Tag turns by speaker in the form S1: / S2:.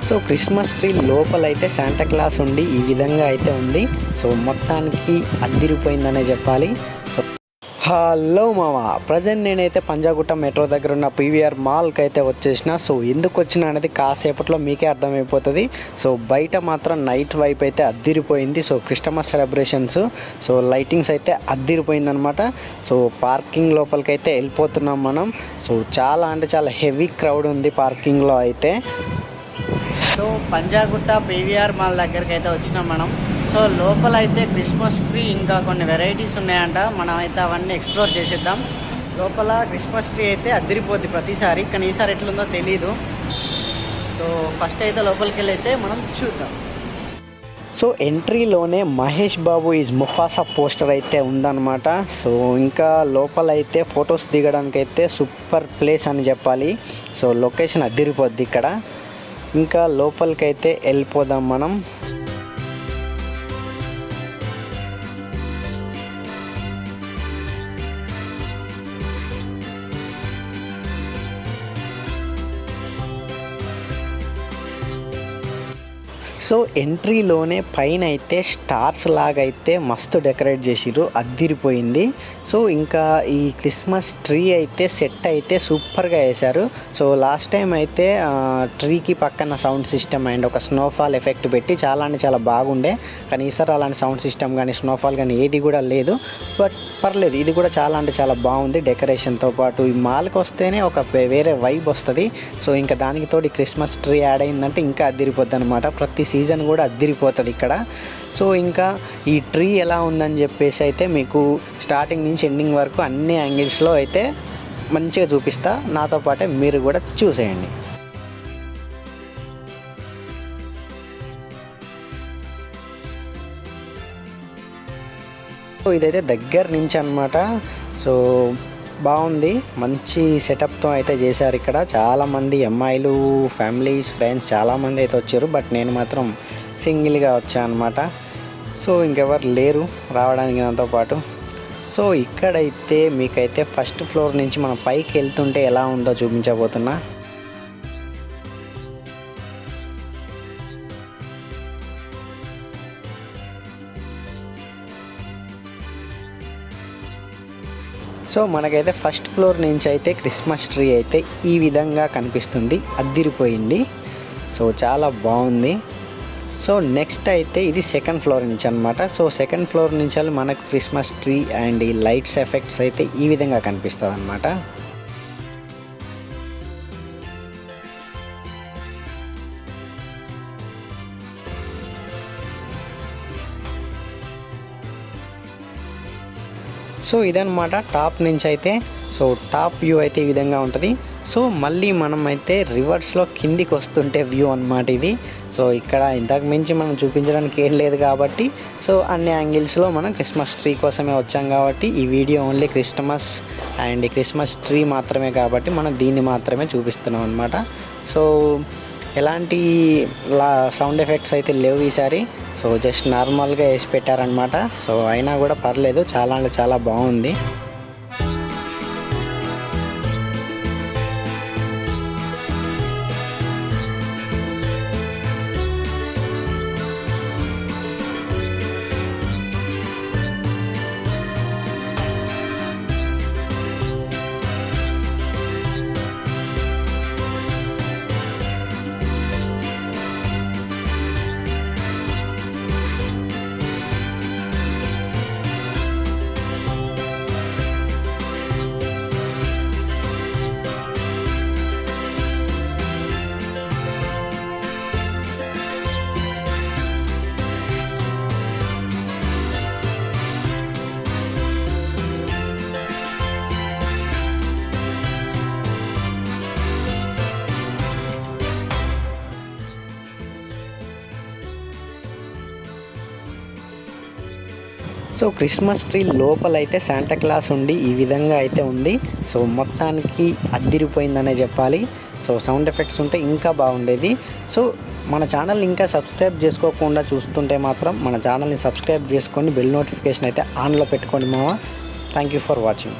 S1: So Christmas tree లోపలైతే Santa Claus ఉండి ఈ విధంగా అయితే ఉంది. సో మొత్తానికి అద్దిరిపోయిందనే చెప్పాలి. సో హలో మామ, ప్రజెంట్ నేనైతే పంజాగుట్ట మెట్రో దగ్గర ఉన్న పీవీఆర్ మాల్కి అయితే వచ్చేసిన. సో ఎందుకు వచ్చిన అనేది కాసేపట్లో మీకే అర్థమైపోతుంది. సో బయట మాత్రం నైట్ వైపు అయితే అద్దిరిపోయింది. So Christmas celebrations, so lightings అయితే అద్దిరిపోయిందనమాట. సో పార్కింగ్ లోపలికి అయితే వెళ్ళిపోతున్నాం మనం. సో చాలా అంటే చాలా హెవీ క్రౌడ్ ఉంది పార్కింగ్లో అయితే. సో పంజాగుట్ట పీవీఆర్ మాల్ దగ్గరికి అయితే వచ్చినాం మనం. సో లోపల అయితే క్రిస్మస్ ట్రీ ఇంకా కొన్ని వెరైటీస్ ఉన్నాయంట. మనం అయితే అవన్నీ ఎక్స్ప్లోర్ చేసేద్దాం. లోపల క్రిస్మస్ ట్రీ అయితే అదిరిపోద్ది ప్రతిసారి, కానీ ఈసారి ఎట్లుందో తెలీదు. సో ఫస్ట్ అయితే లోపలికి వెళ్ళి అయితే మనం చూద్దాం. సో ఎంట్రీలోనే Mahesh Babu is Mufasa poster అయితే ఉందన్నమాట. సో ఇంకా లోపల అయితే ఫొటోస్ దిగడానికి అయితే సూపర్ ప్లేస్ అని చెప్పాలి. సో లొకేషన్ అదిరిపోద్ది ఇక్కడ. ఇంకా లోపలికైతే వెళ్ళిపోదాం మనం. సో ఎంట్రీలోనే పైన అయితే స్టార్స్ లాగా అయితే మస్తు డెకరేట్ చేసిర్రు, అద్దిరిపోయింది. సో ఇంకా ఈ క్రిస్మస్ ట్రీ అయితే సెట్ అయితే సూపర్గా వేశారు. సో లాస్ట్ టైం అయితే ట్రీకి పక్కన సౌండ్ సిస్టమ్ అండ్ ఒక స్నోఫాల్ ఎఫెక్ట్ పెట్టి చాలా అంటే చాలా బాగుండే, కానీ ఈసారి అలాంటి సౌండ్ సిస్టమ్ కానీ స్నోఫాల్ కానీ ఏది కూడా లేదు. బట్ పర్లేదు, ఇది కూడా చాలా అంటే చాలా బాగుంది. డెకరేషన్తో పాటు ఈ మాల్కి వస్తేనే ఒక వేరే వైబ్ వస్తుంది. సో ఇంకా దానికి తోడు క్రిస్మస్ ట్రీ యాడ్ అయిందంటే ఇంకా అద్దిరిపోద్ది అనమాట. ప్రతి సీజన్ కూడా అద్దిరిపోతుంది ఇక్కడ. సో ఇంకా ఈ ట్రీ ఎలా ఉందని చెప్పేసి అయితే మీకు స్టార్టింగ్ నుంచి ఎండింగ్ వరకు అన్ని యాంగిల్స్లో అయితే మంచిగా చూపిస్తా. నాతో పాటే మీరు కూడా చూసేయండి. సో ఇదైతే దగ్గర నుంచి అనమాట. సో బాగుంది, మంచి సెటప్తో అయితే చేశారు ఇక్కడ. చాలామంది అమ్మాయిలు, ఫ్యామిలీస్, ఫ్రెండ్స్ చాలామంది అయితే వచ్చారు. బట్ నేను మాత్రం సింగిల్గా వచ్చాను అనమాట. సో ఇంకెవరు లేరు రావడానికి నాతో పాటు. సో ఇక్కడైతే మీకైతే ఫస్ట్ ఫ్లోర్ నుంచి మనం పైకి వెళ్తుంటే ఎలా ఉందో చూపించబోతున్నా. సో మనకైతే ఫస్ట్ ఫ్లోర్ నుంచి అయితే క్రిస్మస్ ట్రీ అయితే ఈ విధంగా కనిపిస్తుంది, అద్దిరిపోయింది. సో చాలా బాగుంది. సో నెక్స్ట్ అయితే ఇది సెకండ్ ఫ్లోర్ నుంచి అనమాట. సో సెకండ్ ఫ్లోర్ నుంచి మనకు క్రిస్మస్ ట్రీ అండ్ ఈ లైట్స్ ఎఫెక్ట్స్ అయితే ఈ విధంగా కనిపిస్తుంది అనమాట. సో ఇదన్నమాట టాప్ నుంచి అయితే. సో టాప్ వ్యూ అయితే ఈ విధంగా ఉంటుంది. సో మళ్ళీ మనం అయితే రివర్స్లో కిందికి వస్తుంటే వ్యూ అన్నమాట ఇది. సో ఇక్కడ ఇంతకు మించి మనం చూపించడానికి ఏం లేదు కాబట్టి, సో అన్ని యాంగిల్స్లో మనం క్రిస్మస్ ట్రీ కోసమే వచ్చాం కాబట్టి ఈ video only Christmas and Christmas tree మాత్రమే కాబట్టి మనం దీన్ని మాత్రమే చూపిస్తున్నాం అనమాట. సో ఎలాంటి సౌండ్ ఎఫెక్ట్స్ అయితే లేవు ఈసారి. సో జస్ట్ నార్మల్గా వేసి పెట్టారనమాట. సో అయినా కూడా పర్లేదు, చాలా అంటే చాలా బాగుంది. సో క్రిస్మస్ ట్రీ లోపలైతే శాంటా క్లాస్ ఉండి ఈ విధంగా అయితే ఉంది. సో మొత్తానికి అద్దిరిపోయిందనే చెప్పాలి. సో సౌండ్ ఎఫెక్ట్స్ ఉంటే ఇంకా బాగుండేది. సో మన ఛానల్ ఇంకా సబ్స్క్రైబ్ చేసుకోకుండా చూస్తుంటే మాత్రం మన ఛానల్ని సబ్స్క్రైబ్ చేసుకొని బెల్ నోటిఫికేషన్ అయితే ఆన్లో పెట్టుకోండి మామ. Thank you for watching.